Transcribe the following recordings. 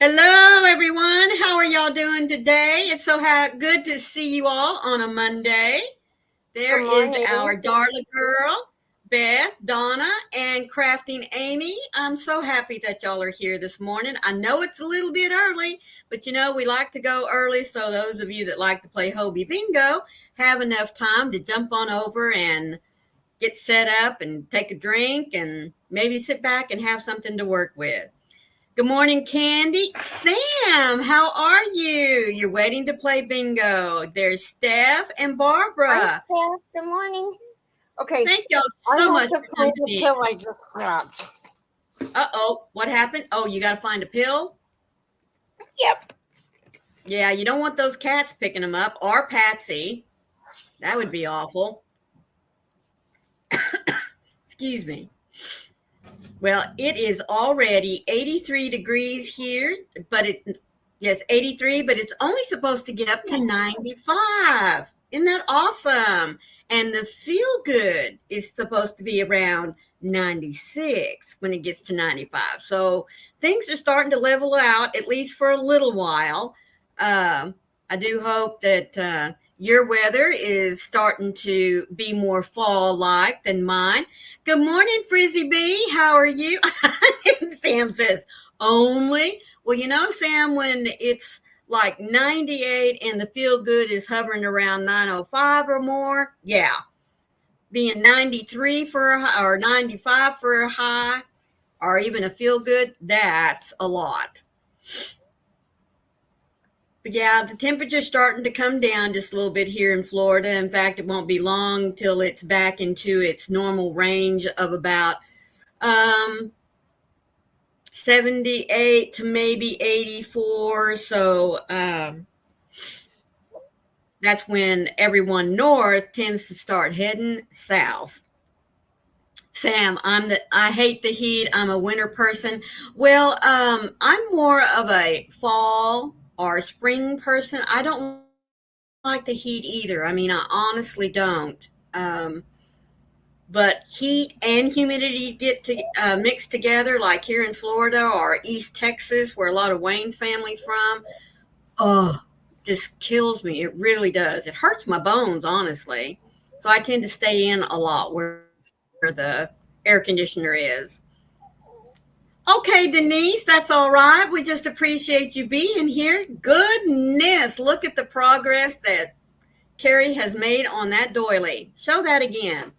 Hello, everyone. How are y'all doing today? It's so good to see you all on a Monday. There Good is morning. our darling girl, Beth, Donna, and Crafting Amy. I'm so happy that y'all are here this morning. I know it's a little bit early, but we like to go early. So those of you that like to play Hobie Bingo have enough time to jump on over and get set up and take a drink and maybe sit back and have something to work with. Good morning, Candy. Sam, how are you? You're waiting to play bingo. There's Steph and Hi, Barbara. Steph. Good morning. Okay, Thank y'all I so have much to for find jumping the in. pill I just dropped. Uh-oh, what happened? Oh, you got to find a pill? Yep. Yeah, you don't want those cats picking them up or Patsy. That would be awful. Excuse me. Well, it is already 83 degrees here, but yes, 83, but it's only supposed to get up to 95. Isn't that awesome? And the feel good is supposed to be around 96 when it gets to 95. So things are starting to level out, at least for a little while. I do hope that your weather is starting to be more fall like than mine. Good morning, Frizzy B. How are you? Sam says, only. Well, Sam, when it's like 98 and the feel good is hovering around 905 or more, yeah. Being 93 for a high or 95 for a high or even a feel good, that's a lot. But yeah, the temperature's starting to come down just a little bit here in Florida. In fact, it won't be long till it's back into its normal range of about um, 78 to maybe 84. So that's when everyone north tends to start heading south. Sam, I hate the heat. I'm a winter person. Well, I'm more of a fall or spring person. I don't like the heat either. I mean, I honestly don't. But heat and humidity get to mix together, like here in Florida or East Texas, where a lot of Wayne's family's from. Oh, just kills me. It really does. It hurts my bones, honestly. So I tend to stay in a lot where the air conditioner is. Okay, Denise, that's all right. We just appreciate you being here. Goodness, look at the progress that Carrie has made on that doily. Show that again.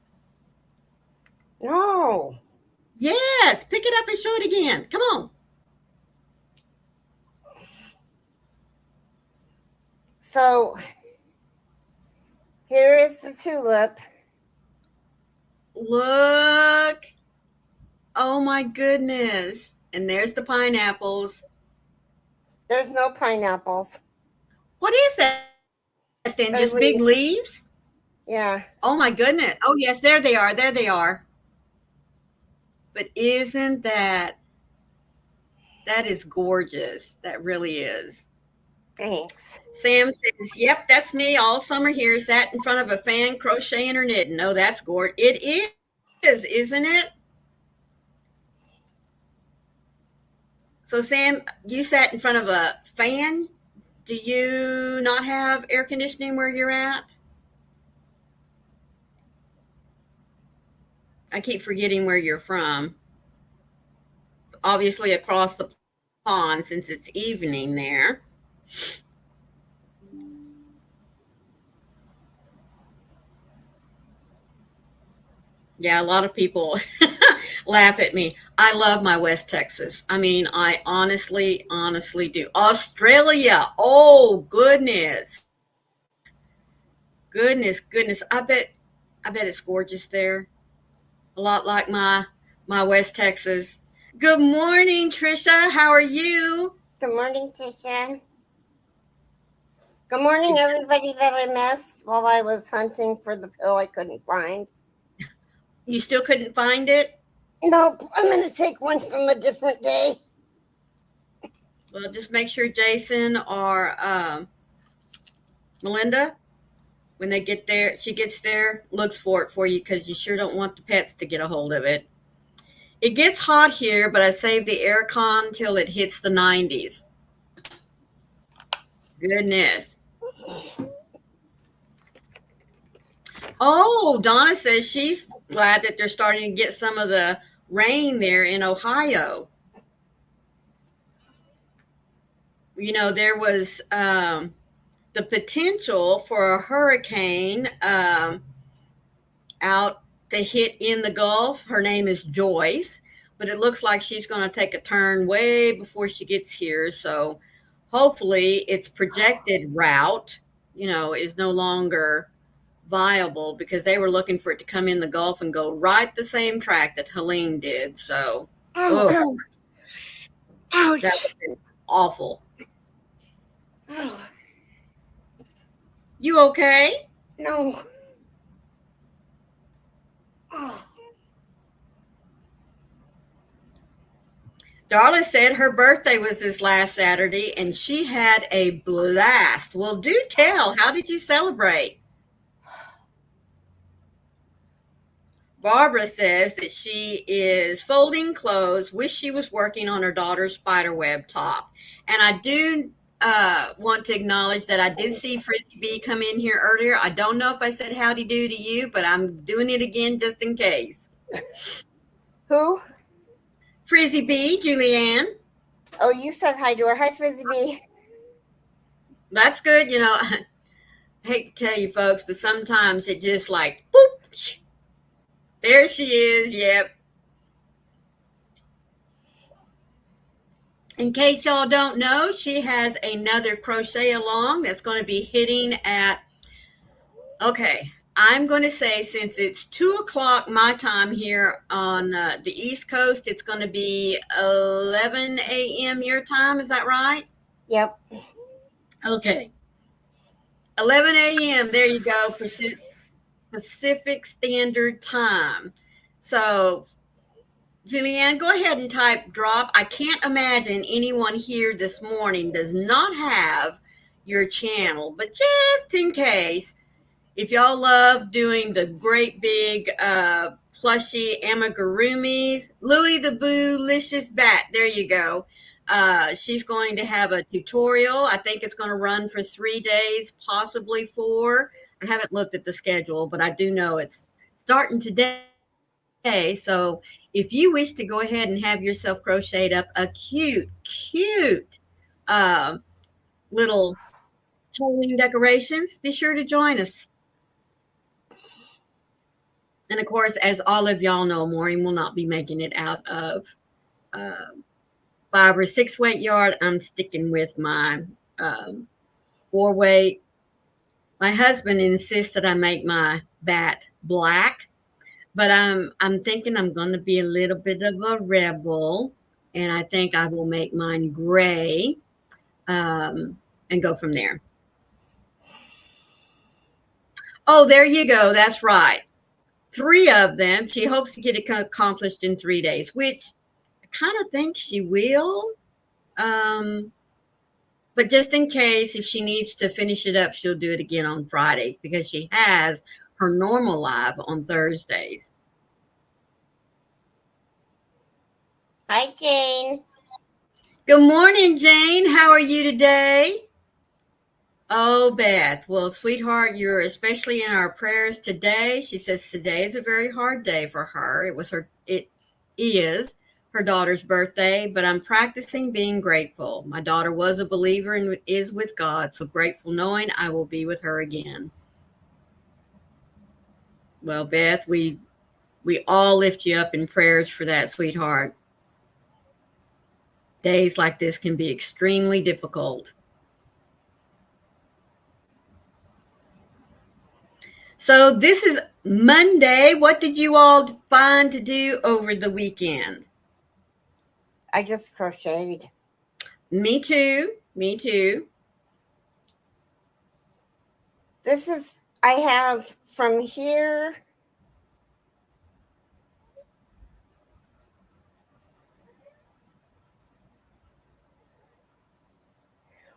No. Yes, pick it up and show it again. Come on. So here is the tulip. Look. Oh my goodness. And there's the pineapples. There's no pineapples. What is that then? Just big They leaves? leave. Oh Yeah. my goodness. Oh yes, there they are. There they are. But isn't that is gorgeous. That really is. Thanks. Sam says, "Yep, that's me all summer here, sat in front of a fan crocheting or knitting." Oh, that's gorgeous. It is, isn't it? So Sam, you sat in front of a fan. Do you not have air conditioning where you're at? I keep forgetting where you're from. It's obviously across the pond since it's evening there. Yeah, a lot of people laugh at me. I love my West Texas. I mean, I honestly, honestly do. Australia. Oh, goodness. Goodness, goodness. I bet it's gorgeous there. A lot like my West Texas. Good morning, Trisha. How are you? Good morning, Trisha. Good morning, everybody that I missed while I was hunting for the pill I couldn't find. You still couldn't find it? Nope. I'm going to take one from a different day. Well, just make sure Jason or Melinda, when they get there, she gets there, looks for it for you because you sure don't want the pets to get a hold of it. It gets hot here, but I saved the air con till it hits the 90s. Goodness. Oh, Donna says she's glad that they're starting to get some of the rain there in Ohio. You know, there was the potential for a hurricane out to hit in the Gulf. Her name is Joyce, but it looks like she's going to take a turn way before she gets here. So hopefully its projected route, is no longer viable because they were looking for it to come in the Gulf and go right the same track that Helene did. So, Ow, oh, ow, ouch. that would have been awful. Oh, You okay? no. Oh. Darla said her birthday was this last Saturday and she had a blast. Well, do tell. How did you celebrate? Barbara says that she is folding clothes, wish she was working on her daughter's spiderweb top. And I do want to acknowledge that I did see Frizzy B come in here earlier. I don't know if I said howdy do to you, but I'm doing it again just in case. Who? Frizzy B, Julianne. Oh, you said hi to her. Hi, Frizzy B. That's good. I hate to tell you folks, but sometimes it just like, boop, there she is. Yep. In case y'all don't know, she has another crochet along that's going to be hitting at, okay, I'm going to say since it's 2 o'clock my time here on the East Coast, it's going to be 11 a.m. your time. Is that right? Yep. Okay. 11 a.m. There you go. Pacific Standard Time. So, Julianne, go ahead and type drop. I can't imagine anyone here this morning does not have your channel, but just in case, if y'all love doing the great big plushy amigurumis, Louie the Boo-licious Bat, there you go. She's going to have a tutorial. I think it's going to run for 3 days, possibly 4. I haven't looked at the schedule, but I do know it's starting today. So if you wish to go ahead and have yourself crocheted up a cute little Halloween decorations, be sure to join us. And of course, as all of y'all know, Maureen will not be making it out of 5 or 6 weight yard. I'm sticking with my 4 weight. My husband insists that I make my bat black, but I'm thinking I'm going to be a little bit of a rebel, and I think I will make mine gray and go from there. Oh, there you go. That's right. 3 of them. She hopes to get it accomplished in 3 days, which I kind of think she will. But just in case, if she needs to finish it up, she'll do it again on Friday because she has her normal live on Thursdays. Hi, Jane. Good morning, Jane. How are you today? Oh, Beth. Well, sweetheart, you're especially in our prayers today. She says today is a very hard day for her. It is her daughter's birthday, but I'm practicing being grateful. My daughter was a believer and is with God, so grateful knowing I will be with her again. Well, Beth, we all lift you up in prayers for that, sweetheart. Days like this can be extremely difficult. So this is Monday. What did you all find to do over the weekend? I just crocheted. Me too. Me too. I have from here.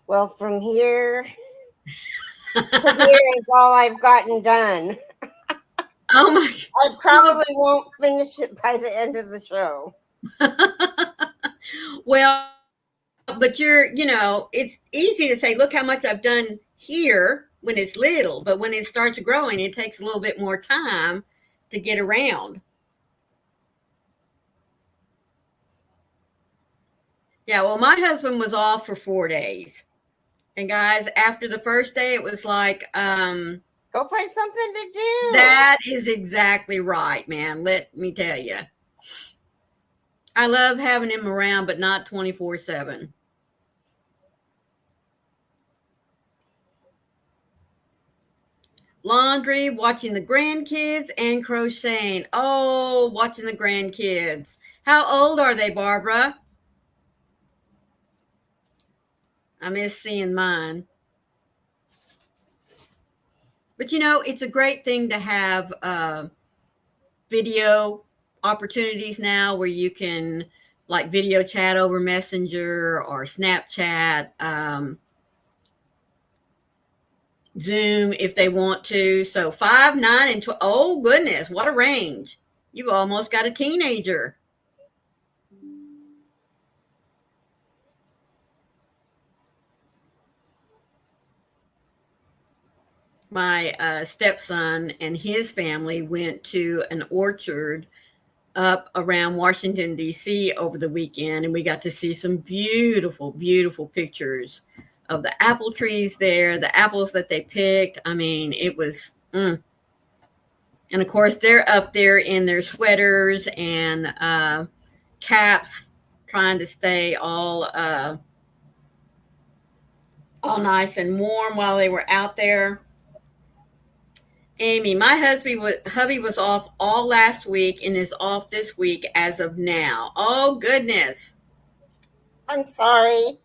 Well, from here to here is all I've gotten done. Oh my. I probably won't finish it by the end of the show. Well, But it's easy to say, look how much I've done here when it's little, but when it starts growing, it takes a little bit more time to get around. Yeah, well, my husband was off for 4 days. And guys, after the first day, it was like, Go find something to do. that is exactly right, man. Let me tell you. I love having him around, but not 24/7. Laundry, watching the grandkids, and crocheting. Oh, watching the grandkids. How old are they, Barbara? I miss seeing mine. But it's a great thing to have video opportunities now where you can like video chat over Messenger or Snapchat, Zoom if they want to. So 5, 9, and 12. Oh, goodness, what a range. You've almost got a teenager. My stepson and his family went to an orchard up around Washington, D.C. over the weekend, and we got to see some beautiful, beautiful pictures of the apple trees there, the apples that they picked. I mean, it was, and of course, they're up there in their sweaters and caps, trying to stay all nice and warm while they were out there. Amy, my hubby was off all last week and is off this week as of now. Oh goodness. I'm sorry.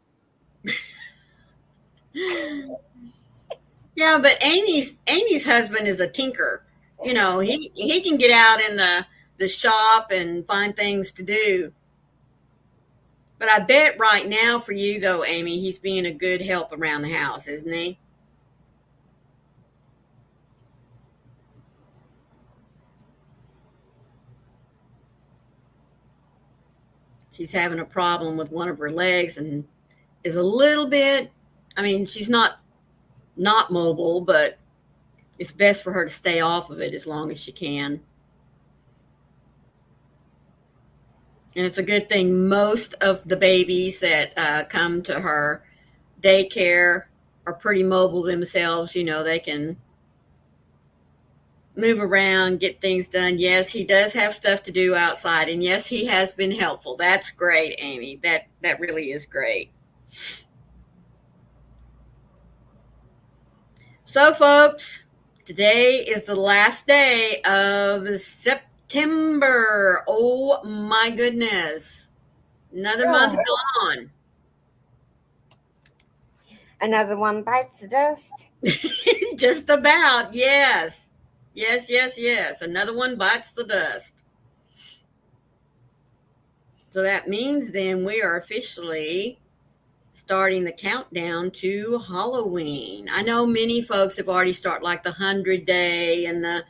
Yeah, but Amy's husband is a tinker. He can get out in the shop and find things to do. But I bet right now for you though, Amy, he's being a good help around the house, isn't he? She's having a problem with one of her legs and is a little bit, I mean, she's not mobile, but it's best for her to stay off of it as long as she can. And it's a good thing most of the babies that come to her daycare are pretty mobile themselves. They can move around, get things done. Yes, he does have stuff to do outside, and yes, he has been helpful. That's great, Amy. That really is great. So, folks, today is the last day of September. Oh my goodness. Another month gone. Another one bites the dust. Just about, yes. Yes, yes, yes. Another one bites the dust. So that means then we are officially starting the countdown to Halloween. I know many folks have already started like the 100-day and the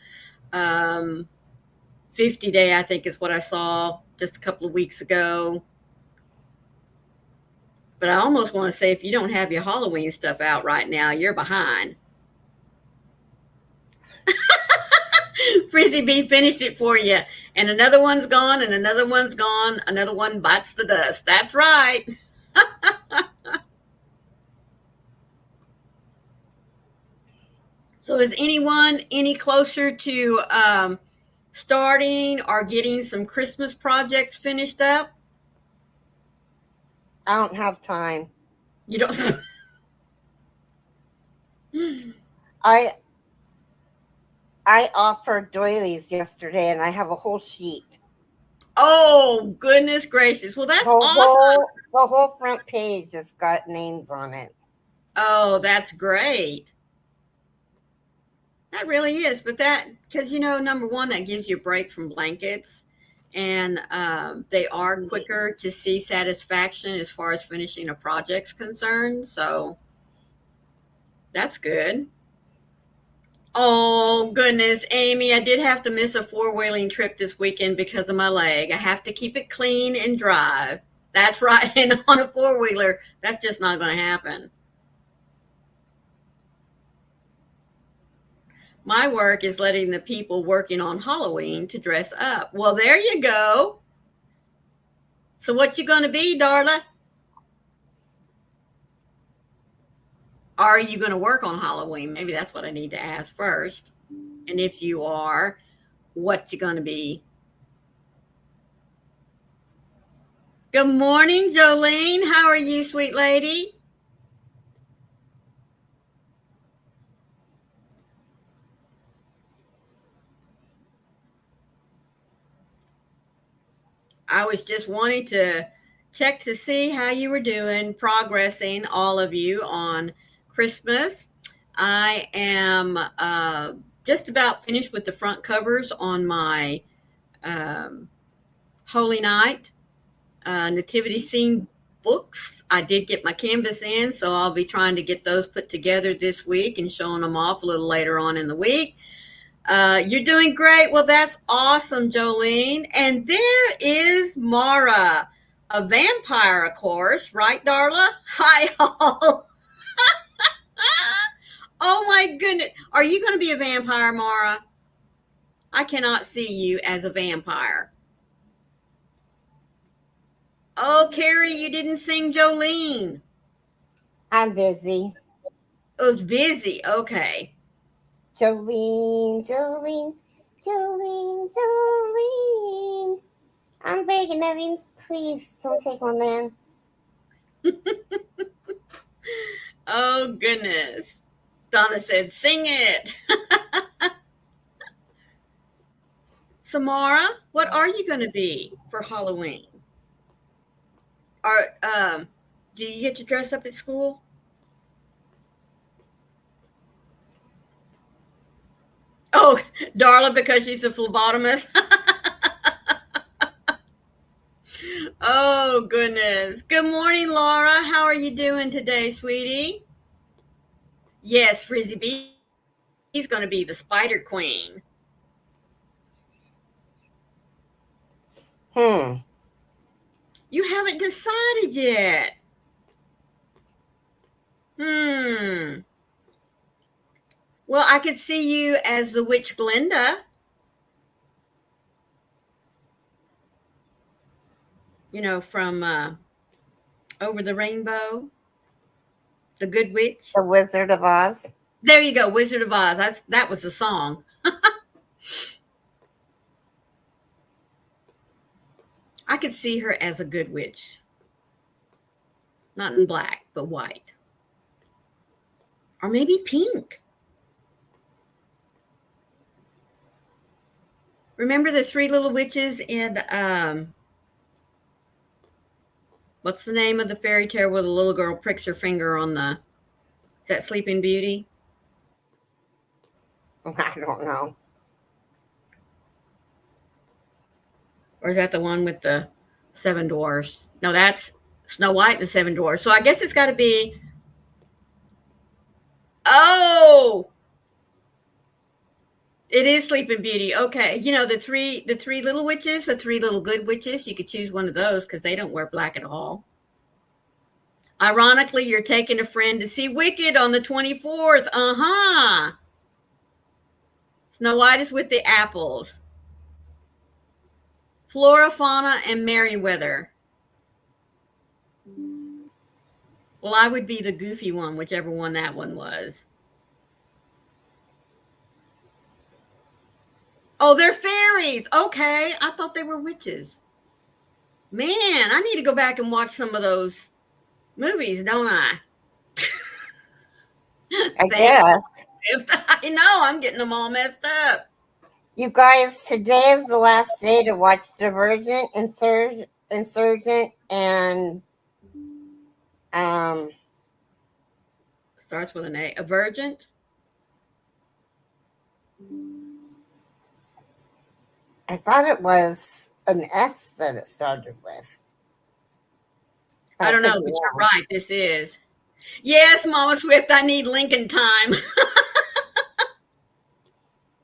50-day, I think is what I saw just a couple of weeks ago. But I almost want to say if you don't have your Halloween stuff out right now, you're behind. Frizzy B finished it for you. And another one's gone, and another one's gone. Another one bites the dust. That's right. So is anyone any closer to starting or getting some Christmas projects finished up? I don't have time. You don't? I offered doilies yesterday, and I have a whole sheet. Oh, goodness gracious. Well, that's awesome. The whole front page has got names on it. Oh, that's great. That really is. But because, number one, that gives you a break from blankets. And they are quicker to see satisfaction as far as finishing a project's concerned. So that's good. Oh, goodness, Amy, I did have to miss a four-wheeling trip this weekend because of my leg. I have to keep it clean and dry. That's right. And on a four-wheeler, that's just not going to happen. My work is letting the people working on Halloween to dress up. Well, there you go. So what you going to be, Darla? Are you going to work on Halloween? Maybe that's what I need to ask first. And if you are, what you going to be? Good morning, Jolene. How are you, sweet lady? I was just wanting to check to see how you were doing, progressing, all of you, on Christmas. I am just about finished with the front covers on my Holy Night nativity scene books. I did get my canvas in, so I'll be trying to get those put together this week and showing them off a little later on in the week. You're doing great. Well, that's awesome, Jolene. And there is Mara, a vampire, of course, right, Darla? Hi, all. Oh my goodness. Are you going to be a vampire, Mara? I cannot see you as a vampire. Oh, Carrie, you didn't sing Jolene. I'm busy. Oh, it's busy. Okay. Jolene, Jolene, Jolene, Jolene. I'm begging of you, please don't take my man. Oh, goodness. Donna said, sing it. Samara, what are you going to be for Halloween? Do you get to dress up at school? Oh, Darla, because she's a phlebotomist. Oh, goodness. Good morning, Laura. How are you doing today, sweetie? Yes, Frizzy B. He's going to be the Spider Queen. You haven't decided yet. Well, I could see you as the witch Glinda. You know, from Over the Rainbow, the Good Witch. The Wizard of Oz. There you go, Wizard of Oz. That was the song. I could see her as a good witch. Not in black, but white. Or maybe pink. Remember the three little witches in, what's the name of the fairy tale where the little girl pricks her finger on the, is that Sleeping Beauty? I don't know. Or is that the one with the seven dwarfs? No, that's Snow White and the Seven Dwarfs. So I guess it's got to be, oh, it is Sleeping Beauty. Okay. You know, the three little witches, the three little good witches, you could choose one of those because they don't wear black at all. Ironically, you're taking a friend to see Wicked on the 24th. Uh-huh. Snow White is with the apples. Flora, Fauna, and Merryweather. Well, I would be the goofy one, whichever one that one was. Oh, they're fairies. Okay. I thought they were witches. Man, I need to go back and watch some of those movies, don't I? I guess. I know. I'm getting them all messed up. You guys, today is the last day to watch Divergent, Insurgent, and starts with an A. Avergent. I thought it was an S that it started with. I don't know, but you're right. This is. Yes, Mama Swift, I need Lincoln time.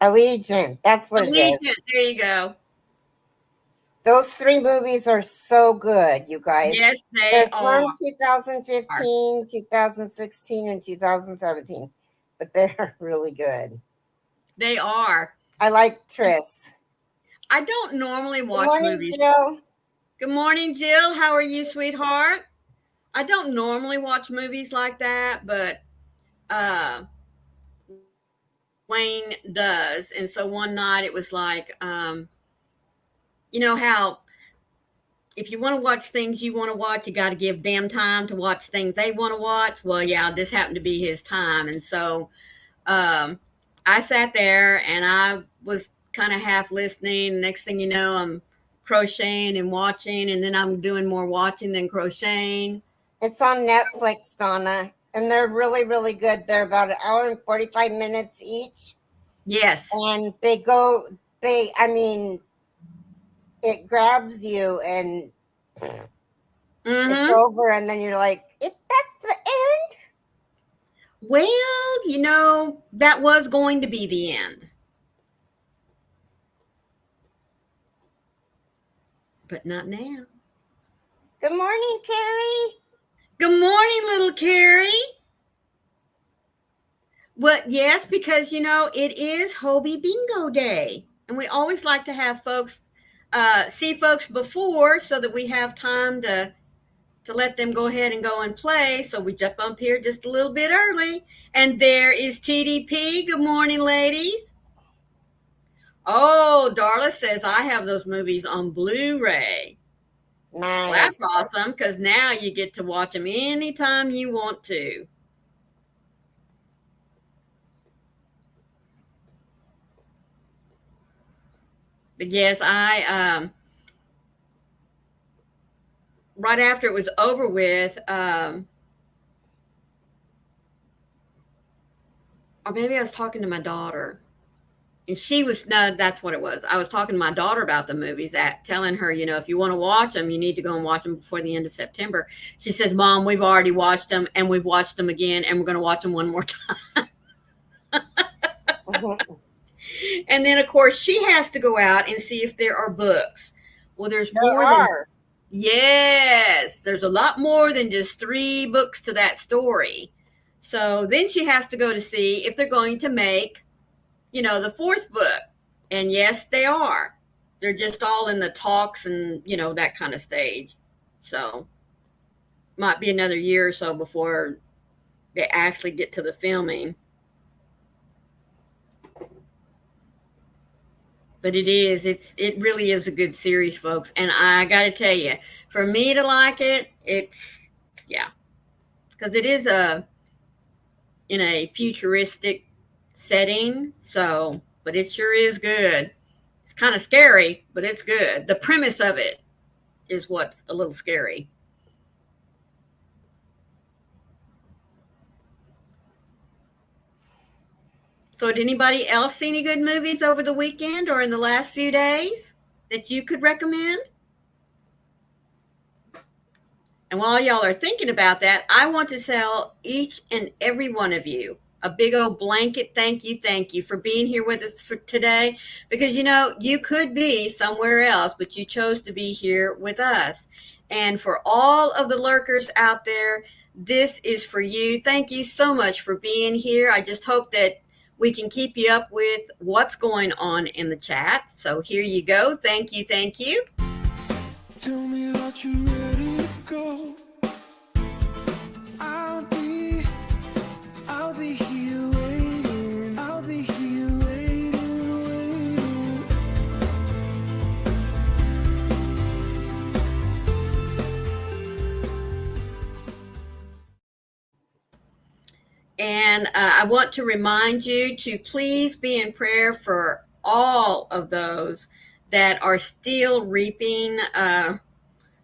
Allegiant. That's what it is. There you go. Those three movies are so good, you guys. Yes, they There's are. one 2015, 2016, and 2017, but they're really good. They are. I like Tris. I don't normally Good watch morning, movies. Jill. Good morning, Jill. How are you, sweetheart? I don't normally watch movies like that, but uh, Wayne does. And so one night it was like, you know how if you want to watch things you want to watch, you got to give them time to watch things they want to watch. Well, yeah, this happened to be his time. And so um, I sat there and I was kind of half listening. Next thing you know, I'm crocheting and watching, and then I'm doing more watching than crocheting. It's on Netflix, Donna, and they're really, really good. They're about an hour and 45 minutes each. Yes. And it grabs you and it's Mm-hmm. over, and then you're like, that's the end? Well, that was going to be the end. But not now. Good morning, Carrie. Good morning, little Carrie. Well, yes, because it is Hobie Bingo Day, and we always like to have folks see folks before so that we have time to let them go ahead and go and play. So we jump up here just a little bit early, and there is TDP. Good morning, ladies. Oh, Darla says I have those movies on Blu-ray. Well, that's Nice. awesome because now you get to watch them anytime you want to. But yes, I right after it was over with, or maybe I was talking to my daughter, and she was no, that's what it was. I was talking to my daughter about the movies, telling her, if you want to watch them, you need to go and watch them before the end of September. She says, "Mom, we've already watched them, and we've watched them again, and we're going to watch them one more time." And then, of course, she has to go out and see if there are books. Well, there's There more than are. yes, there's a lot more than just 3 books to that story. So then she has to go to see if they're going to make, the 4th book. And yes, they are. They're just all in the talks and, that kind of stage. So might be another year or so before they actually get to the filming. But it really is a good series, folks. And I got to tell you, for me to like it, yeah, because it is in a futuristic setting. So, but it sure is good. It's kind of scary, but it's good. The premise of it is what's a little scary. So, did anybody else see any good movies over the weekend or in the last few days that you could recommend? And while y'all are thinking about that, I want to tell each and every one of you a big old blanket thank you for being here with us for today, because you could be somewhere else, but you chose to be here with us. And for all of the lurkers out there, this is for you. Thank you so much for being here. I just hope that we can keep you up with what's going on in the chat. So here you go. Thank you. Thank you. Tell me that you're ready to go. I'll be here waiting. I'll be here waiting, waiting. And I want to remind you to please be in prayer for all of those that are still reaping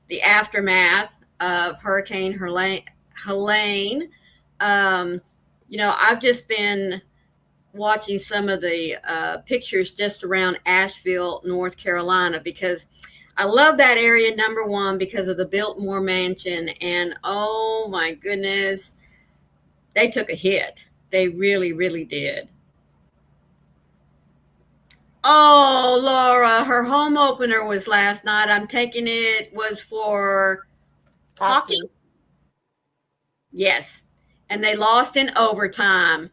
the aftermath of Hurricane Helene. I've just been watching some of the pictures just around Asheville, North Carolina, because I love that area, number one, because of the Biltmore Mansion. And oh my goodness, they took a hit. They really, really did. Oh, Laura, her home opener was last night. I'm taking it was for hockey. Hockey. Yes. And they lost in overtime.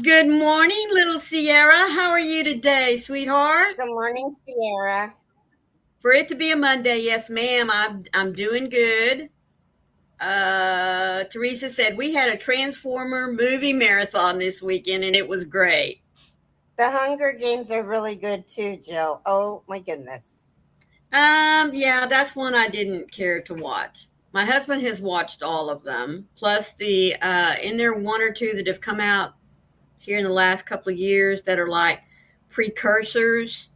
Good morning, little Sierra. How are you today, sweetheart? Good morning, Sierra. For it to be a Monday, yes, ma'am. I'm doing good. Teresa said we had a Transformer movie marathon this weekend and it was great. The Hunger Games are really good too, Jill. Oh my goodness. Yeah, that's one I didn't care to watch. My husband has watched all of them. Plus in there one or two that have come out here in the last couple of years that are like precursors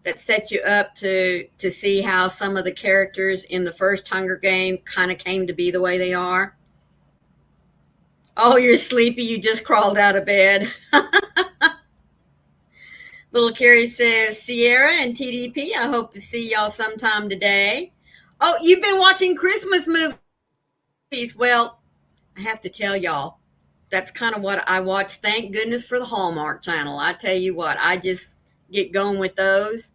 that set you up to see how some of the characters in the first Hunger Game kind of came to be the way they are. Oh, you're sleepy. You just crawled out of bed. Little Carrie says, Sierra and TDP, I hope to see y'all sometime today. Oh, you've been watching Christmas movies. Well, I have to tell y'all, that's kind of what I watch. Thank goodness for the Hallmark Channel. I tell you what, I just get going with those.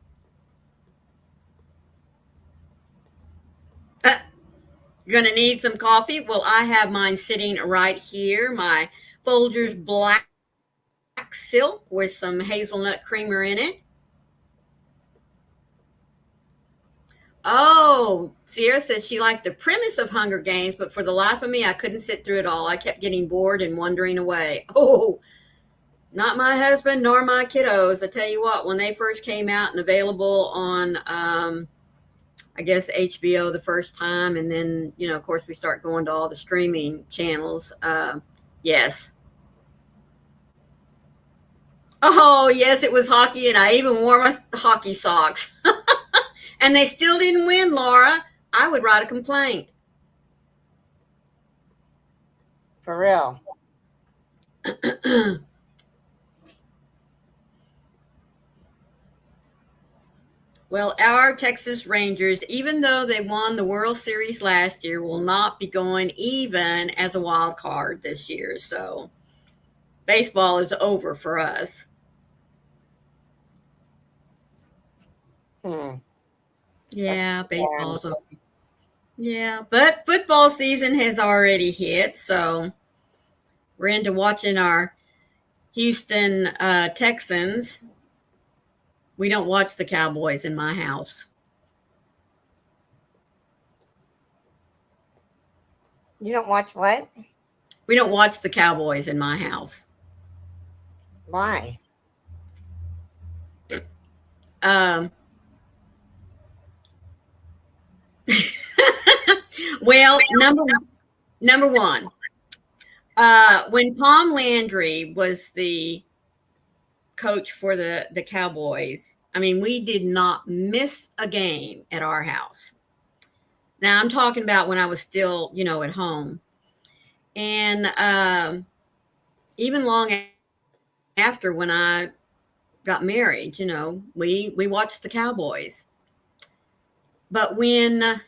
Gonna need some coffee? Well, I have mine sitting right here. My Folgers Black Silk with some hazelnut creamer in it. Oh, Sierra says she liked the premise of Hunger Games, but for the life of me, I couldn't sit through it all. I kept getting bored and wandering away. Oh, not my husband nor my kiddos. I tell you what, when they first came out and available on, I guess, HBO the first time, and then, of course, we start going to all the streaming channels. Yes. Oh, yes, it was hockey, and I even wore my hockey socks. And they still didn't win, Laura. I would write a complaint. For real. Well, our Texas Rangers, even though they won the World Series last year, will not be going even as a wild card this year. So baseball is over for us. Yeah, baseball is over. Yeah, but football season has already hit, so we're into watching our Houston Texans. We don't watch the Cowboys in my house. You don't watch what? We don't watch the Cowboys in my house. Why? Well, number one, when Tom Landry was the coach for the Cowboys, I mean, we did not miss a game at our house. Now I'm talking about when I was still, at home, and even long after when I got married, we watched the Cowboys. But when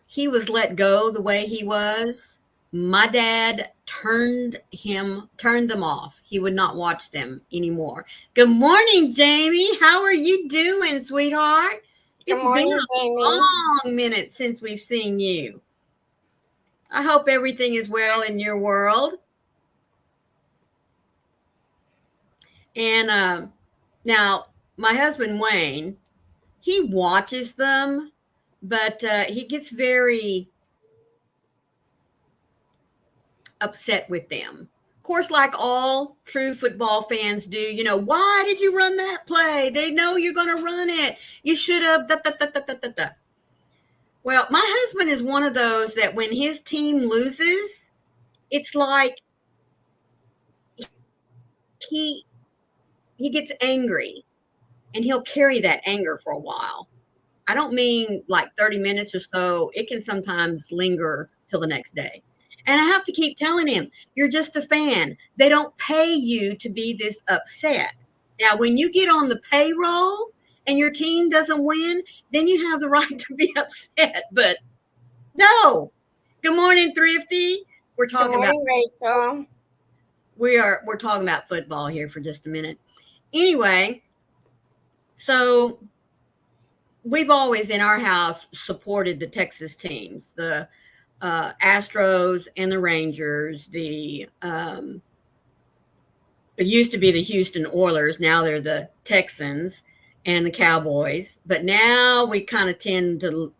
he was let go the way he was, my dad turned them off. He would not watch them anymore. Good morning, Jamie. How are you doing, sweetheart? It's been a long minute since we've seen you. I hope everything is well in your world. And now my husband, Wayne, he watches them, but he gets very upset with them. Of course, like all true football fans do, why did you run that play? They know you're going to run it. You should have. Da, da, da, da, da, da. Well, my husband is one of those that when his team loses, it's like he gets angry and he'll carry that anger for a while. I don't mean like 30 minutes or so. It can sometimes linger till the next day. And I have to keep telling him, you're just a fan. They don't pay you to be this upset. Now, when you get on the payroll and your team doesn't win, then you have the right to be upset. But no. Good morning, Thrifty. We're talking about Rachel. we're talking about football here for just a minute. Anyway, so we've always in our house supported the Texas teams, the Astros and the Rangers. It used to be the Houston Oilers. Now they're the Texans and the Cowboys. But now we kind of tend to,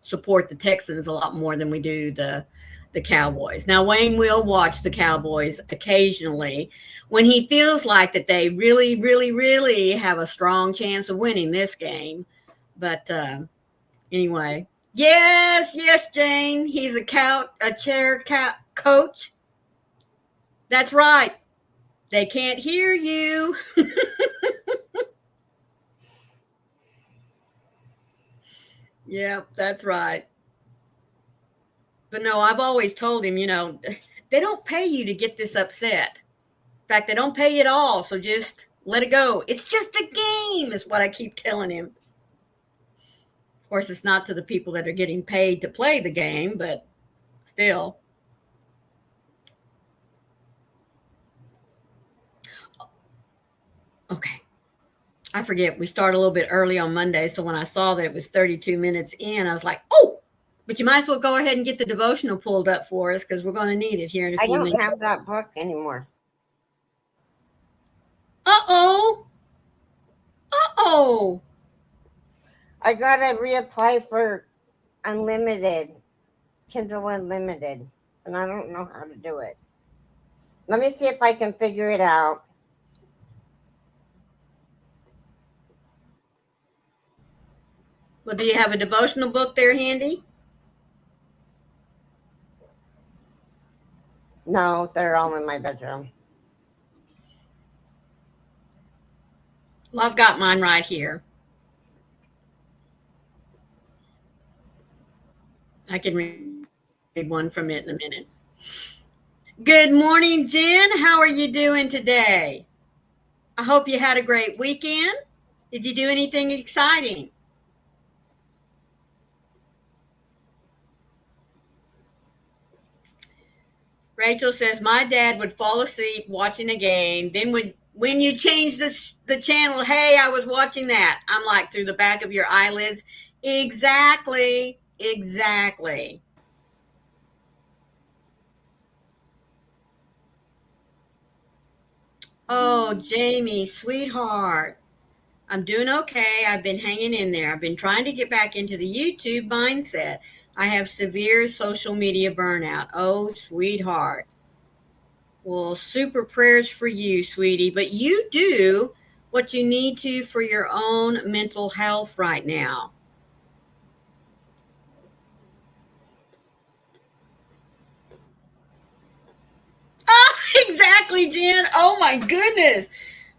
support the Texans a lot more than we do the Cowboys. Now Wayne will watch the Cowboys occasionally when he feels like that they really, really, really have a strong chance of winning this game. But anyway, yes, Jane. He's a chair coach. That's right. They can't hear you. Yep, that's right. But no, I've always told him, they don't pay you to get this upset. In fact, they don't pay you at all. So just let it go. It's just a game, is what I keep telling him. Of course, it's not to the people that are getting paid to play the game, but still. Okay. I forget. We start a little bit early on Monday. So when I saw that it was 32 minutes in, I was like, oh, but you might as well go ahead and get the devotional pulled up for us because we're going to need it here in a few minutes. I don't have that book anymore. Uh-oh. Uh-oh. I got to reapply for Unlimited, Kindle Unlimited, and I don't know how to do it. Let me see if I can figure it out. Well, do you have a devotional book there handy? No, they're all in my bedroom. Well, I've got mine right here. I can read one from it in a minute. Good morning, Jen. How are you doing today? I hope you had a great weekend. Did you do anything exciting? Rachel says, my dad would fall asleep watching a game. Then when you change the channel, hey, I was watching that. I'm like, through the back of your eyelids. Exactly. Oh, Jamie, sweetheart. I'm doing okay. I've been hanging in there. I've been trying to get back into the YouTube mindset. I have severe social media burnout. Oh, sweetheart. Well, super prayers for you, sweetie. But you do what you need to for your own mental health right now. Oh, exactly, Jen. Oh, my goodness.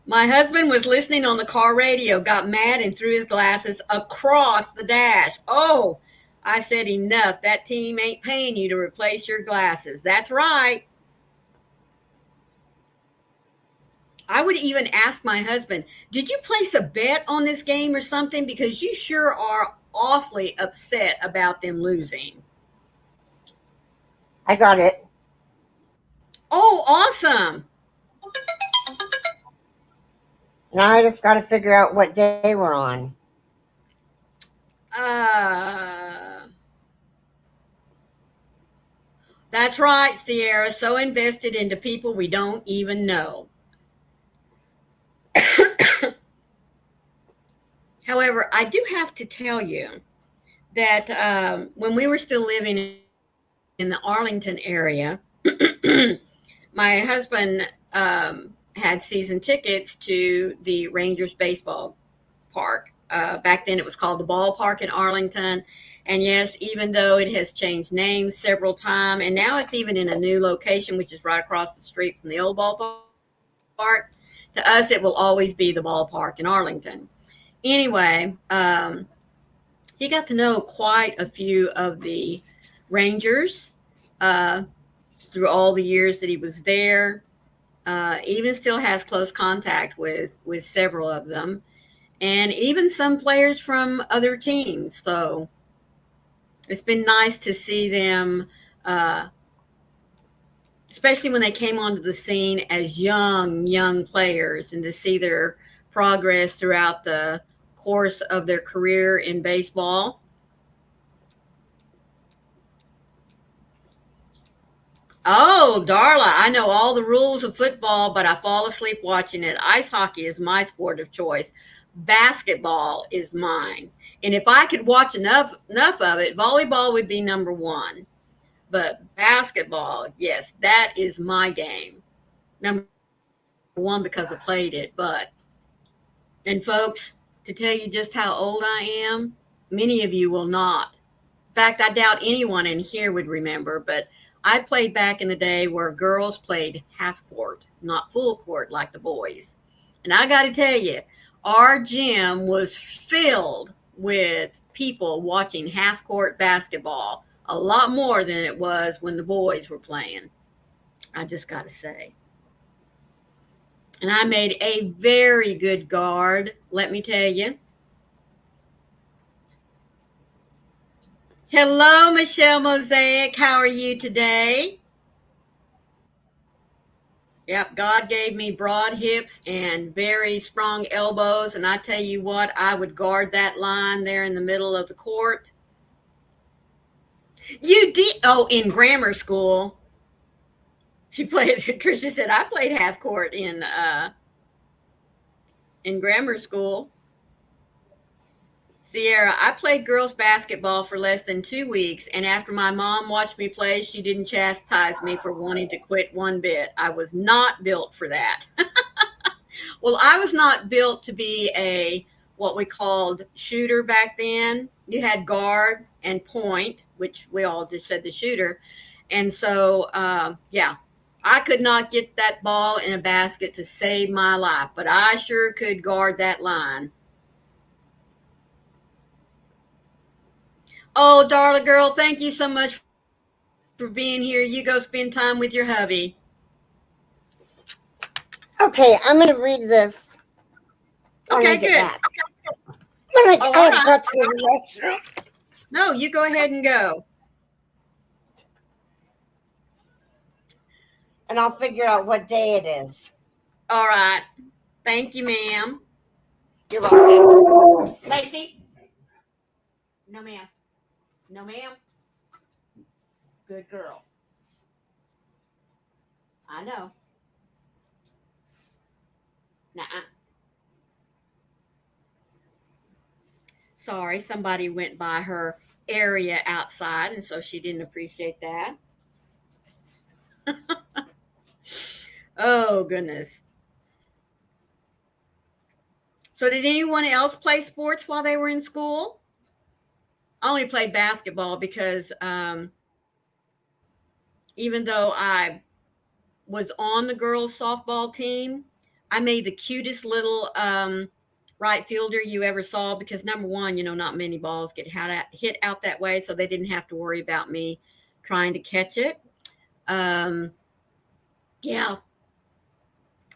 My husband was listening on the car radio, got mad and threw his glasses across the dash. Oh, I said, enough. That team ain't paying you to replace your glasses. That's right. I would even ask my husband, did you place a bet on this game or something? Because you sure are awfully upset about them losing. I got it. Oh, awesome. Now I just got to figure out what day we're on. That's right, Sierra. So invested into people we don't even know. However, I do have to tell you that when we were still living in the Arlington area, my husband had season tickets to the Rangers baseball park. Back then it was called the ballpark in Arlington. And yes, even though it has changed names several times, and now it's even in a new location, which is right across the street from the old ballpark, to us, it will always be the ballpark in Arlington. Anyway, he got to know quite a few of the Rangers through all the years that he was there. Even still has close contact with several of them, and even some players from other teams. So it's been nice to see them especially when they came onto the scene as young players, and to see their progress throughout the course of their career in baseball. Oh, Darla, I know all the rules of football, but I fall asleep watching it. Ice hockey is my sport of choice. Basketball is mine. And if I could watch enough of it, volleyball would be number one. But basketball, yes, that is my game. Number one because I played it. But, and folks, to tell you just how old I am, many of you will not. In fact, I doubt anyone in here would remember, but I played back in the day where girls played half court, not full court like the boys. And I got to tell you, our gym was filled with people watching half court basketball, a lot more than it was when the boys were playing. I just got to say. And I made a very good guard, let me tell you. Hello, Michelle Mosaic. How are you today? Yep, God gave me broad hips and very strong elbows. And I tell you what, I would guard that line there in the middle of the court. You did? Oh, in grammar school. She played, Tricia said, I played half court in grammar school. Sierra, I played girls basketball for less than 2 weeks, and after my mom watched me play, she didn't chastise me for wanting to quit one bit. I was not built for that. Well, I was not built to be a what we called shooter back then. You had guard and point, which we all just said the shooter. And so, yeah, I could not get that ball in a basket to save my life, but I sure could guard that line. Oh, Darla girl, thank you so much for being here. You go spend time with your hubby. Okay, I'm going to read this when I Okay, get good. back. I all have right. got to go to the restroom. No, you go ahead and go. And I'll figure out what day it is. All right. Thank you, ma'am. You're welcome. Lacey? No, ma'am. No, ma'am. Good girl. I know. Nuh-uh. Sorry, somebody went by her area outside, and so she didn't appreciate that. Oh, goodness. So did anyone else play sports while they were in school? I only played basketball because even though I was on the girls' softball team, I made the cutest little right fielder you ever saw because, number one, not many balls get hit out that way, so they didn't have to worry about me trying to catch it. Yeah.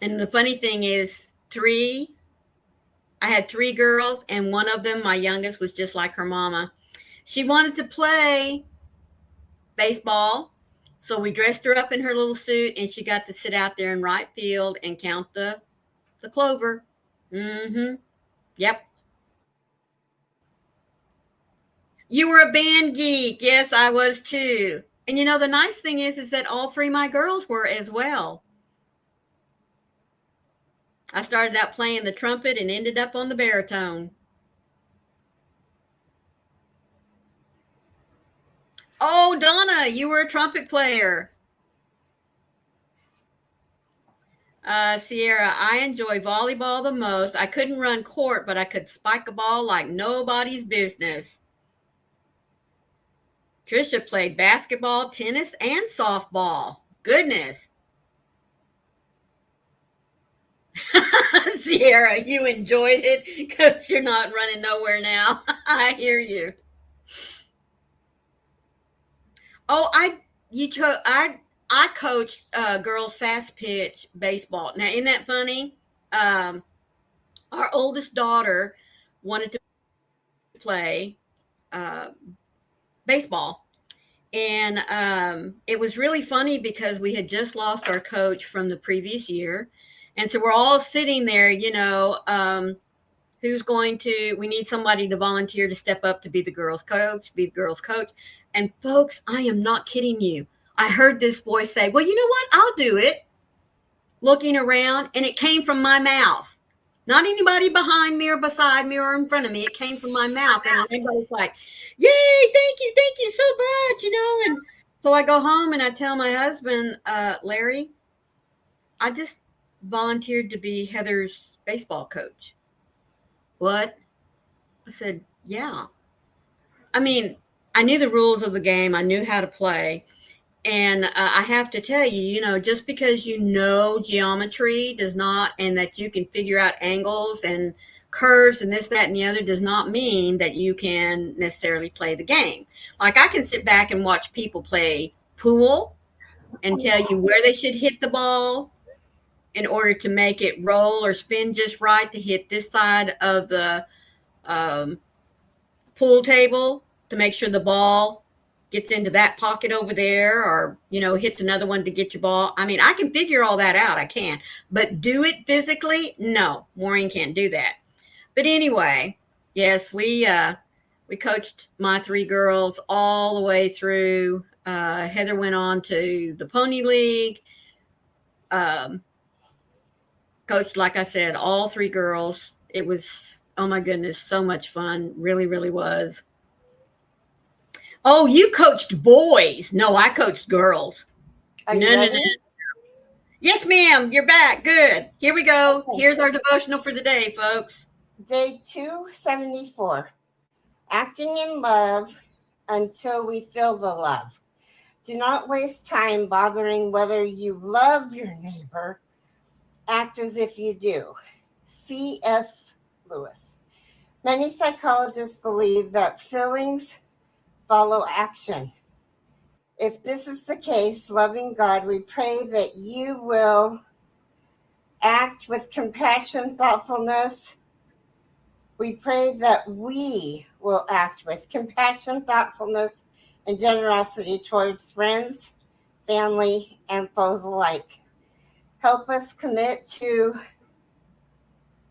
And the funny thing is, I had three girls, and one of them, my youngest, was just like her mama. She wanted to play baseball, so we dressed her up in her little suit, and she got to sit out there in right field and count the clover. Mm-hmm. Yep. You were a band geek. Yes, I was too. And the nice thing is that all three of my girls were as well. I started out playing the trumpet and ended up on the baritone. Oh, Donna, you were a trumpet player. Sierra, I enjoy volleyball the most. I couldn't run court, but I could spike a ball like nobody's business. Trisha played basketball, tennis, and softball. Goodness. Sierra, you enjoyed it because you're not running nowhere now. I hear you. Oh, I coached girls fast pitch baseball. Now, isn't that funny? Our oldest daughter wanted to play baseball, And it was really funny because we had just lost our coach from the previous year. And so we're all sitting there, we need somebody to volunteer to step up to be the girls' coach. And folks, I am not kidding you. I heard this voice say, well, you know what? I'll do it. Looking around, and it came from my mouth. Not anybody behind me or beside me or in front of me. It came from my mouth. And everybody's like, yay, thank you so much. And so I go home and I tell my husband, Larry, I just volunteered to be Heather's baseball coach. What? I said, yeah. I mean, I knew the rules of the game. I knew how to play. And I have to tell you, just because you know geometry does not, and that you can figure out angles and curves and this, that, and the other does not mean that you can necessarily play the game. Like I can sit back and watch people play pool and tell you where they should hit the ball in order to make it roll or spin just right to hit this side of the um, pool table to make sure the ball gets into that pocket over there or, hits another one to get your ball. I mean, I can figure all that out. I can. But do it physically? No, Maureen can't do that. But anyway, yes, we coached my 3 girls all the way through. Heather went on to the Pony League. Coached, like I said, all 3 girls. It was, oh my goodness, so much fun. Really, really was. Oh, you coached boys. No, I coached girls. Are you ready? Yes, ma'am. You're back. Good. Here we go. Okay. Here's our devotional for the day, folks. Day 274. Acting in love until we feel the love. Do not waste time bothering whether you love your neighbor. Act as if you do. C.S. Lewis. Many psychologists believe that feelings follow action. If this is the case, loving God, we pray that you will act with compassion, thoughtfulness. We pray that we will act with compassion, thoughtfulness, and generosity towards friends, family, and foes alike. Help us commit to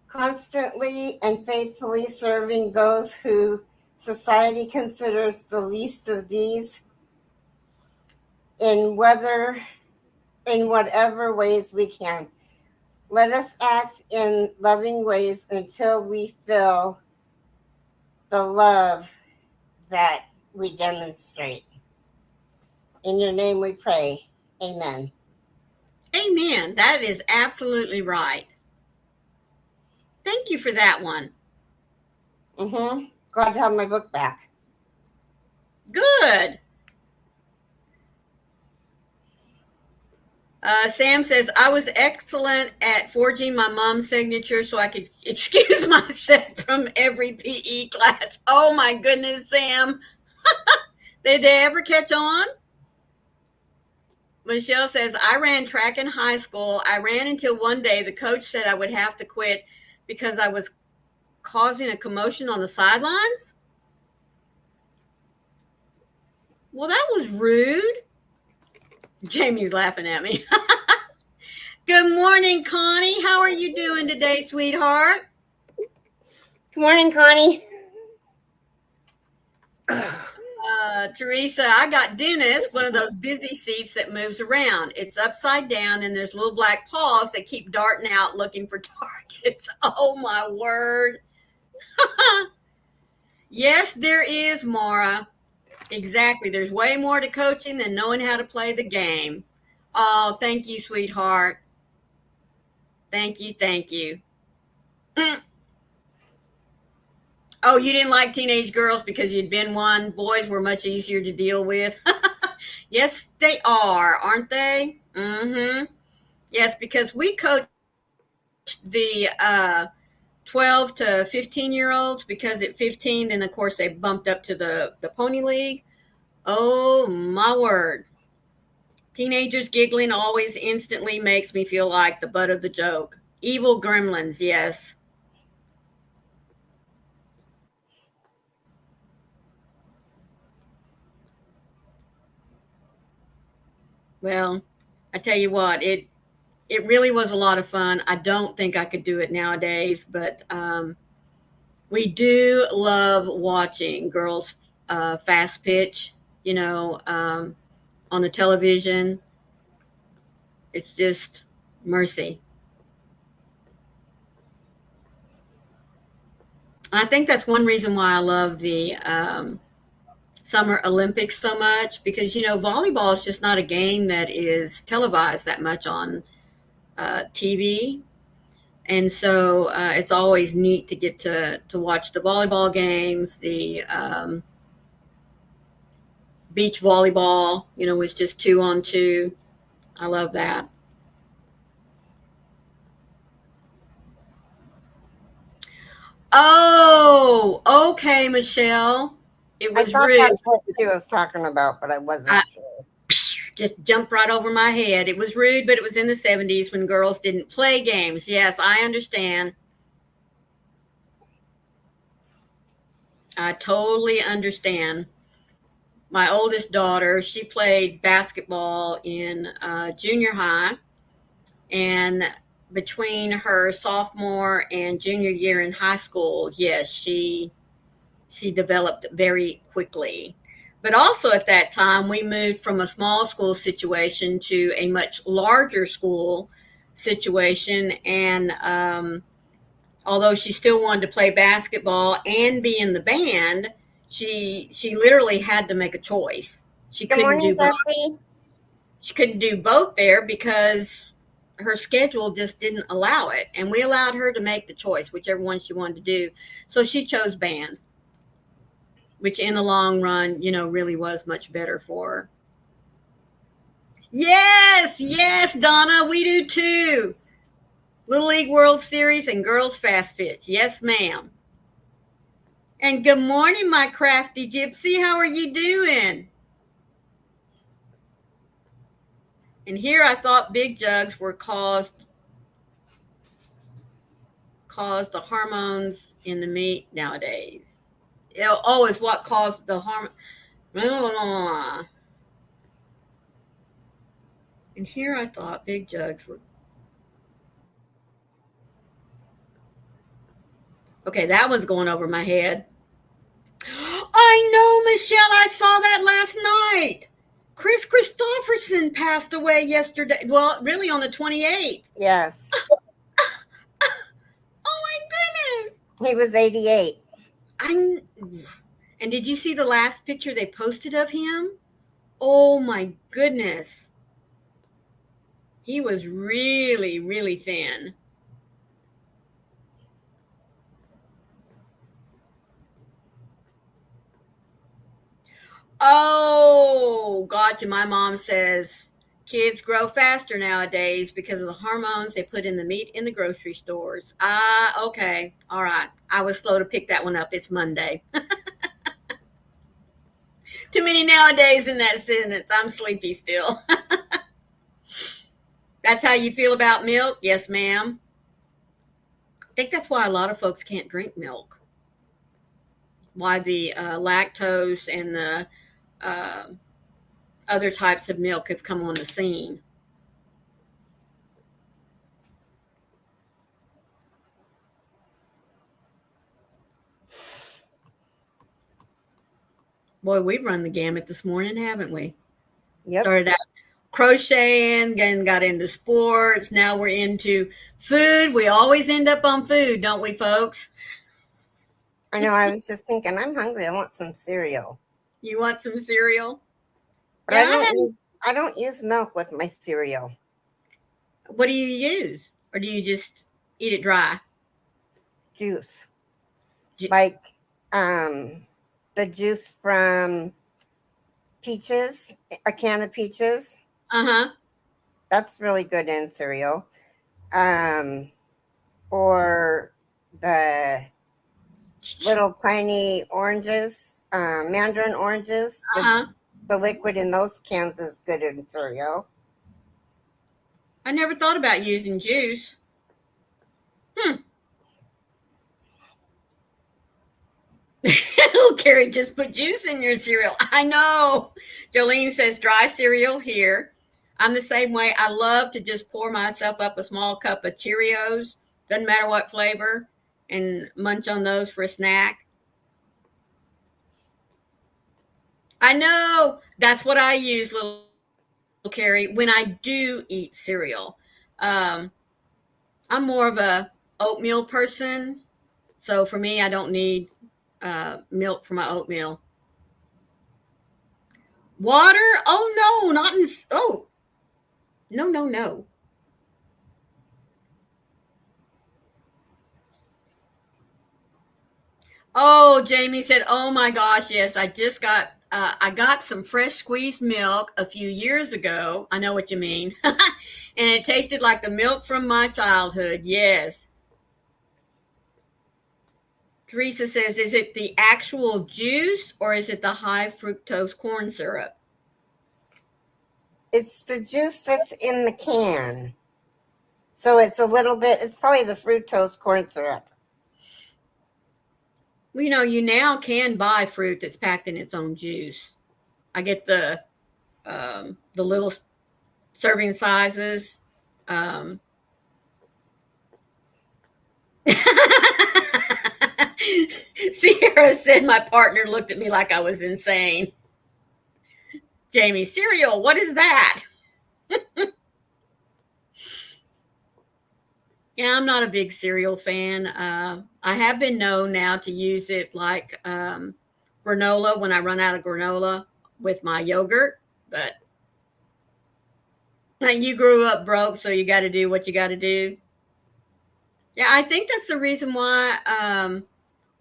constantly and faithfully serving those who society considers the least of these in whatever ways we can. Let us act in loving ways until we feel the love that we demonstrate. In your name we pray. Amen. Amen. That is absolutely right. Thank you for that one. Glad to have my book back. Good. Sam says, I was excellent at forging my mom's signature so I could excuse myself from every PE class. Oh my goodness, Sam. Did they ever catch on? Michelle says, I ran track in high school. I ran until one day the coach said I would have to quit because I was causing a commotion on the sidelines. Well, that was rude. Jamie's laughing at me. Good morning, Connie. How are you doing today, sweetheart? Good morning, Connie. Teresa, I got Dennis, one of those busy seats that moves around. It's upside down, and there's little black paws that keep darting out looking for targets. Oh, my word. Yes, there is, Mara. Exactly. There's way more to coaching than knowing how to play the game. Oh, thank you, sweetheart. Thank you. Oh, you didn't like teenage girls because you'd been one. Boys were much easier to deal with. Yes, they are, aren't they? Yes, because we coach the 12 to 15-year-olds because at 15, then, of course, they bumped up to the Pony League. Oh, my word. Teenagers giggling always instantly makes me feel like the butt of the joke. Evil gremlins, yes. Well, I tell you what, it really was a lot of fun. I don't think I could do it nowadays, but we do love watching girls fast pitch. You know, on the television. It's just mercy. And I think that's one reason why I love the Summer Olympics so much because, volleyball is just not a game that is televised that much on TV. And so it's always neat to get to watch the volleyball games, the beach volleyball, was just 2-on-2. I love that. Oh, okay, Michelle. It I was thought rude. that's what she was talking about, but I wasn't I sure. just jumped right over my head. It was rude, but it was in the 70s when girls didn't play games. Yes, I understand. I totally understand. My oldest daughter, she played basketball in junior high, and between her sophomore and junior year in high school, yes, she developed very quickly. But also at that time, we moved from a small school situation to a much larger school situation. And although she still wanted to play basketball and be in the band, she literally had to make a choice. She Good couldn't morning, do both. Jesse. She couldn't do both there because her schedule just didn't allow it. And we allowed her to make the choice, whichever one she wanted to do. So she chose band, which in the long run, really was much better for her. Yes, yes, Donna, we do too. Little League World Series and girls fast pitch. Yes, ma'am. And good morning, my crafty gypsy. How are you doing? And here I thought big jugs were caused the hormones in the meat nowadays. Oh, it's what caused the hormone. And here I thought big jugs were. Okay, that one's going over my head. I know, Michelle. I saw that last night. Chris Christopherson passed away yesterday. Well, really on the 28th. Yes, Oh my goodness. he was 88. I and did you see the last picture they posted of him? Oh my goodness. He was really, really thin. Oh, gotcha. My mom says kids grow faster nowadays because of the hormones they put in the meat in the grocery stores. Ah, okay. All right. I was slow to pick that one up. It's Monday. Too many nowadays in that sentence. I'm sleepy still. That's how you feel about milk? Yes, ma'am. I think that's why a lot of folks can't drink milk. Why the lactose and the uh, other types of milk have come on the scene. Boy, we've run the gamut this morning, haven't we? Yep. Started out crocheting, then got into sports. Now we're into food. We always end up on food, don't we, folks? I know. I was just thinking, I'm hungry. I want some cereal. You want some cereal? But Yeah, I haven't. I don't use milk with my cereal. What do you use? Or do you just eat it dry? Juice. Ju- Like the juice from peaches, a can of peaches. Uh-huh. That's really good in cereal. Or the little tiny oranges, mandarin oranges. Uh-huh. The liquid in those cans is good in cereal. I never thought about using juice. Little Carrie, just put juice in your cereal. I know. Jolene says dry cereal here. I'm the same way. I love to just pour myself up a small cup of Cheerios, doesn't matter what flavor, and munch on those for a snack. I know that's what I use, little Carrie, when I do eat cereal. Um, I'm more of a oatmeal person, so for me, I don't need milk for my oatmeal. Water? Oh no, not in. Oh no, no, no. Oh, Jamie said, "Oh my gosh, yes, I got some fresh squeezed milk a few years ago. I know what you mean, and it tasted like the milk from my childhood. Yes." Teresa says, "Is it the actual juice or is it the high fructose corn syrup?" It's the juice that's in the can. So it's a little bit, it's probably the fructose corn syrup. Well, you now can buy fruit that's packed in its own juice. I get the little serving sizes. Um, Sierra said my partner looked at me like I was insane. Jamie, cereal, what is that? Yeah, I'm not a big cereal fan. I have been known now to use it like granola when I run out of granola with my yogurt, but you grew up broke, so you got to do what you got to do. Yeah, I think that's the reason why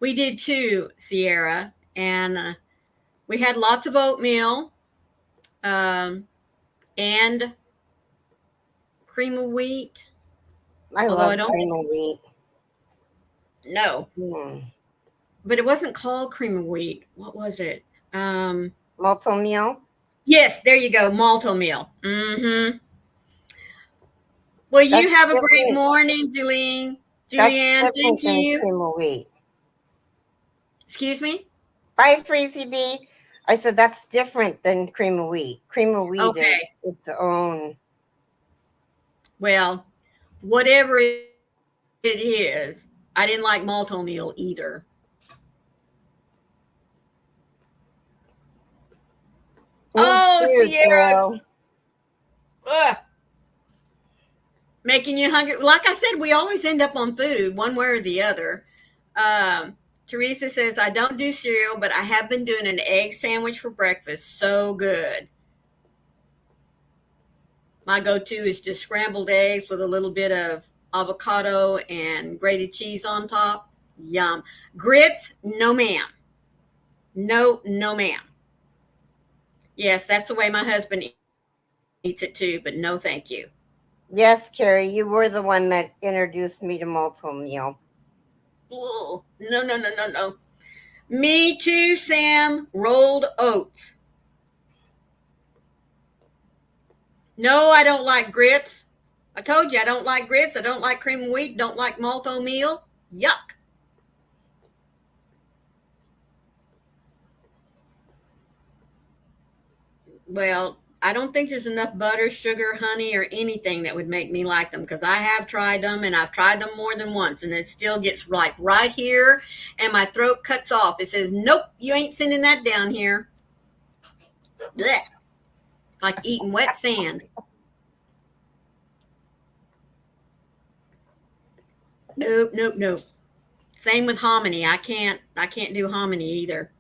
we did too, Sierra. And we had lots of oatmeal um, and cream of wheat. I Although love I don't cream of wheat. know, Mm. but it wasn't called cream of wheat. What was it? Um, Malto meal. yes, there you go, malto meal. Mm-hmm. Well, you That's have a great different. morning, Julian. That's Julianne, thank different than you. cream of wheat. Excuse me. Bye, Freezy Bee. I said that's different than cream of wheat. Cream of wheat is Okay. its own. Well, whatever it is, I didn't like malto meal either. Me Oh, too, Sierra, girl. ugh, making you hungry. Like I said, we always end up on food, one way or the other. Teresa says, I don't do cereal, but I have been doing an egg sandwich for breakfast. So good. My go to is just scrambled eggs with a little bit of avocado and grated cheese on top. Yum. Grits, no ma'am. No, no ma'am. Yes, that's the way my husband eats it too, but no, thank you. Yes, Carrie, you were the one that introduced me to malto meal. Ugh. No, no, no, no, no. Me too, Sam. Rolled oats. No, I don't like grits. I told you I don't like grits. I don't like cream of wheat. Don't like malto meal. Yuck. Well, I don't think there's enough butter, sugar, honey, or anything that would make me like them because I have tried them and I've tried them more than once and it still gets like right here and my throat cuts off. It says, nope, you ain't sending that down here. Blech. Like eating wet sand. Nope, nope, nope. Same with hominy. I can't do hominy either.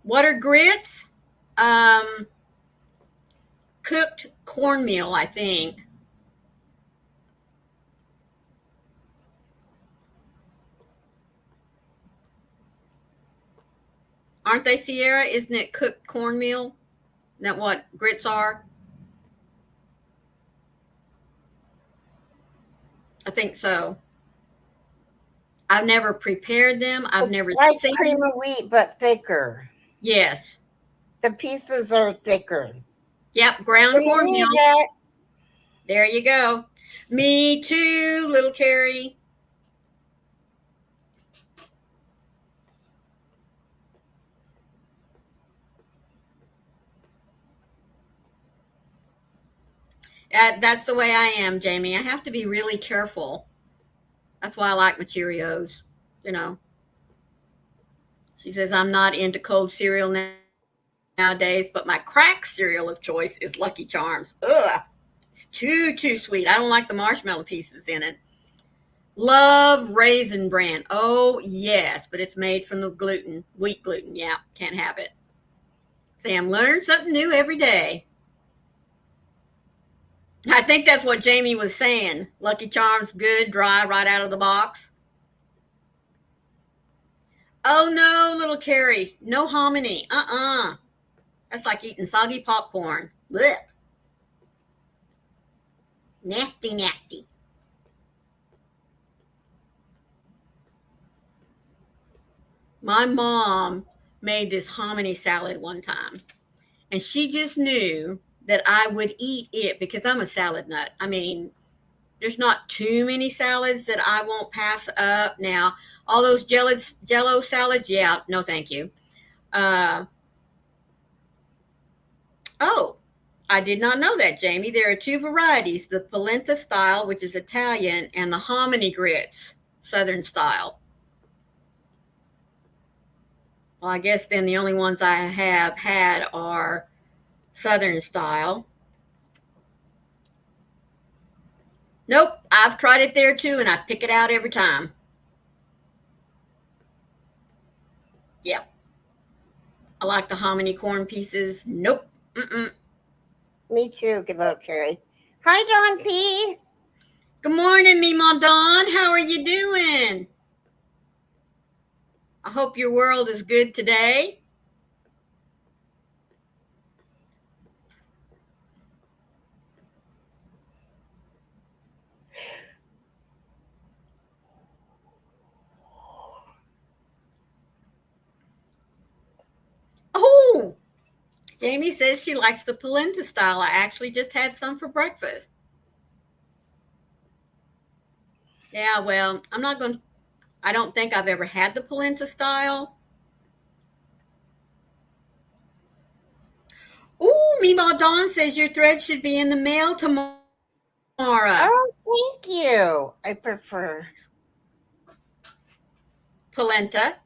What are grits? Um, Cooked cornmeal, I think. Aren't they, Sierra? Isn't it cooked cornmeal? Isn't that what grits are? I think so. I've never prepared them. I've It's never like cream seen. of wheat, but thicker. Yes. The pieces are thicker. Yep. Ground What do you cornmeal. need, Jack? There you go. Me too, little Carrie. That's the way I am, Jamie. I have to be really careful. That's why I like my Cheerios. You know, she says I'm not into cold cereal nowadays, but my crack cereal of choice is Lucky Charms. Ugh, it's too sweet. I don't like the marshmallow pieces in it. Love Raisin Bran. Oh yes, but it's made from the gluten, wheat gluten. Yeah, can't have it. Sam, learn something new every day. I think that's what Jamie was saying. Lucky Charms, good, dry, right out of the box. Oh no, little Carrie, no hominy. That's like eating soggy popcorn. Blech. Nasty, nasty. My mom made this hominy salad one time, and she just knew that I would eat it because I'm a salad nut. I mean, there's not too many salads that I won't pass up. Now, all those jello salads, yeah, no thank you. Uh, oh, I did not know that, Jamie. There are two varieties, the polenta style, which is Italian, and the hominy grits, Southern style. Well, I guess then the only ones I have had are Southern style. Nope, I've tried it there too, and I pick it out every time. Yep, I like the hominy corn pieces. Nope. Mm-mm. Me too, good little Carrie. Hi, Dawn P. Good morning, Mima Dawn. How are you doing? I hope your world is good today. Oh, Jamie says she likes the polenta style. I actually just had some for breakfast. Yeah, well, I don't think I've ever had the polenta style. Ooh, Mima Dawn says your thread should be in the mail tomorrow. Oh, thank you. I prefer. Polenta.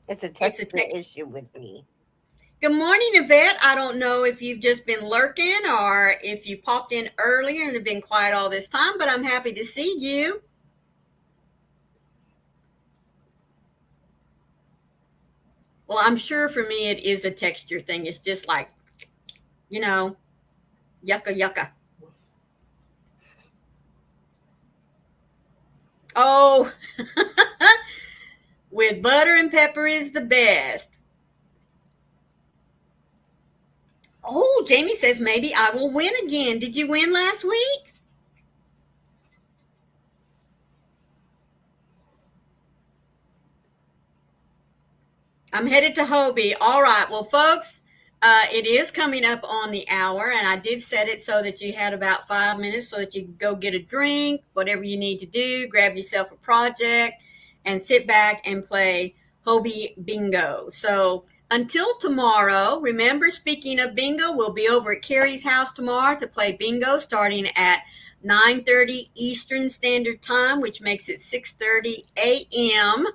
It's a It's a texture text. issue with me. Good morning, Yvette. I don't know if you've just been lurking or if you popped in earlier and have been quiet all this time, but I'm happy to see you. Well, I'm sure for me it is a texture thing. It's just like, you know, yucca yucca. Oh, with butter and pepper is the best. Oh, Jamie says maybe I will win again. Did you win last week? I'm headed to Hobie. All right. Well, folks, it is coming up on the hour, and I did set it so that you had about 5 minutes so that you could go get a drink, whatever you need to do, grab yourself a project, and sit back and play Hobie Bingo. So until tomorrow, remember, speaking of bingo, we'll be over at Carrie's house tomorrow to play bingo starting at 9:30 Eastern Standard Time, which makes it 6:30 a.m.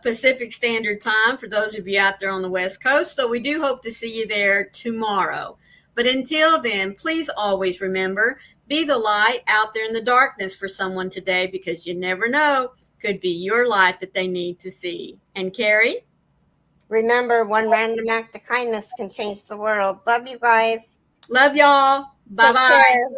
Pacific Standard Time for those of you out there on the West Coast. So we do hope to see you there tomorrow. But until then, please always remember, be the light out there in the darkness for someone today, because you never know, could be your light that they need to see. And Carrie? Remember, one random act of kindness can change the world. Love you guys. Love y'all. Take Bye-bye. care.